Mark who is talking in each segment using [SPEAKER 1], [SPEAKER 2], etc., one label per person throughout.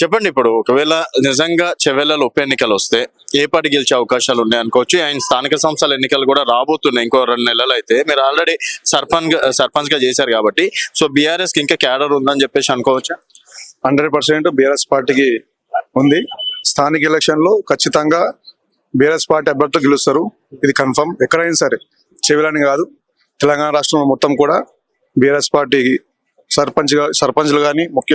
[SPEAKER 1] చెప్పండి, ఇప్పుడు ఒకవేళ నిజంగా చెవెళ్లలో ఉప ఎన్నికలు వస్తే ఏ పార్టీ గెలిచే అవకాశాలు ఉన్నాయి అనుకోవచ్చు? ఆయన స్థానిక సంస్థల ఎన్నికలు కూడా రాబోతున్నాయి ఇంకో 2 నెలలు అయితే. మీరు ఆల్రెడీ సర్పంచ్ గా చేశారు కాబట్టి, సో బీఆర్ఎస్ కి ఇంకా క్యాడర్ ఉందని చెప్పేసి అనుకోవచ్చా?
[SPEAKER 2] 100% బీఆర్ఎస్ పార్టీకి ఉంది. స్థానిక ఎలక్షన్ లో ఖచ్చితంగా బీఆర్ఎస్ పార్టీ అభ్యర్థులు గెలుస్తారు. ఇది కన్ఫర్మ్. ఎక్కడైనా సరే, చెవిలని కాదు, తెలంగాణ రాష్ట్రంలో మొత్తం కూడా బీఆర్ఎస్ పార్టీకి సర్పంచ్లు కానీ, ముఖ్య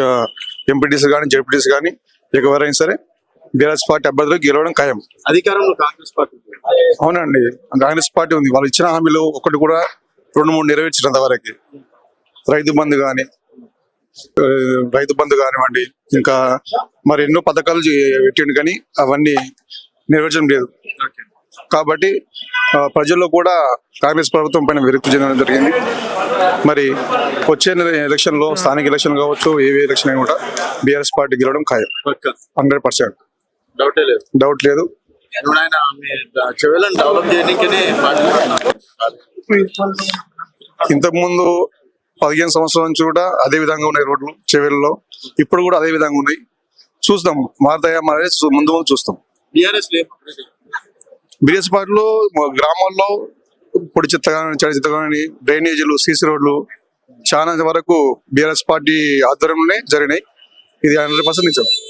[SPEAKER 2] ఎంపీటీసీ కానీ, జెడ్పీటీసీ కానీ, ఎవరైనా సరే బీఆర్ఎస్ పార్టీ అభ్యర్థులు గెలవడం ఖాయం.
[SPEAKER 1] అధికారంలో కాంగ్రెస్ పార్టీ.
[SPEAKER 2] అవునండి, కాంగ్రెస్ పార్టీ ఉంది. వాళ్ళు ఇచ్చిన హామీలు ఒకటి కూడా 2-3 నెరవేర్చినంత వరకు. రైతు బంధు కానివ్వండి, ఇంకా మరి ఎన్నో పథకాలు పెట్టిండు, కానీ అవన్నీ నెరవేర్చడం లేదు. కాబట్టి ప్రజల్లో కూడా కాంగ్రెస్ ప్రభుత్వం పైన విరక్తి చెందడం జరిగింది. మరి వచ్చే ఎలక్షన్ లో, స్థానిక ఎలక్షన్ కావచ్చు, ఏవే ఎలక్షన్ అయినా కూడా బీఆర్ఎస్ పార్టీ గెలవడం ఖాయం. 100% డౌట్ లేదు. ఇంతకు ముందు 15 సంవత్సరాల నుంచి కూడా అదే విధంగా ఉన్నాయి రోడ్లు చెవెళ్ళలో. ఇప్పుడు కూడా అదే విధంగా ఉన్నాయి. చూస్తాం, మారతాయా మారే ముందు చూస్తాం. బీఆర్ఎస్ పార్టీలో గ్రామాల్లో పొడి చెత్త కానీ, చెడు చెత్త కానీ, డ్రైనేజీలు, సీసీ రోడ్లు చాలా వరకు బీఆర్ఎస్ పార్టీ ఆధ్వర్యంలోనే జరిగినాయి. ఇది 100% నిజం.